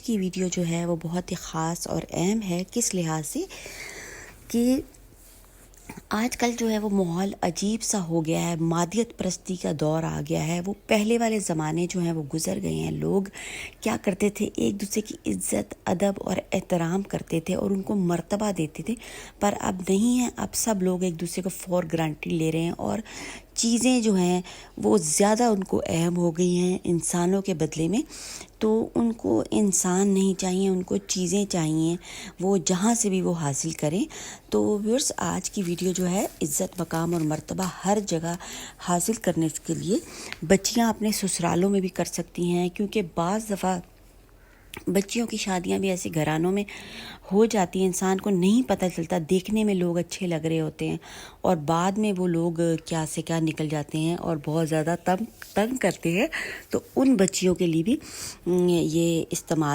की वीडियो जो है वो बहुत ही ख़ास और अहम है। किस लिहाज से कि आजकल जो है वो माहौल अजीब सा हो गया है, मादियत परस्ती का दौर आ गया है। वो पहले वाले ज़माने जो हैं वो गुज़र गए हैं। लोग क्या करते थे, एक दूसरे की इज़्ज़त, अदब और एहतराम करते थे और उनको मर्तबा देते थे। पर अब नहीं है। अब सब लोग एक दूसरे को फॉर ग्रांटेड ले रहे हैं और चीज़ें जो हैं वो ज़्यादा उनको अहम हो गई हैं इंसानों के बदले में। तो उनको इंसान नहीं चाहिए, उनको चीज़ें चाहिए, वो जहाँ से भी वो हासिल करें। तो व्यूअर्स, आज की वीडियो जो है इज़्ज़त, मकाम और मर्तबा हर जगह हासिल करने के लिए बच्चियाँ अपने ससुरालों में भी कर सकती हैं, क्योंकि बाज़ दफ़ा बच्चियों की शादियां भी ऐसे घरानों में हो जाती हैं, इंसान को नहीं पता चलता। देखने में लोग अच्छे लग रहे होते हैं और बाद में वो लोग क्या से क्या निकल जाते हैं और बहुत ज़्यादा तंग करते हैं। तो उन बच्चियों के लिए भी ये इस्तेमाल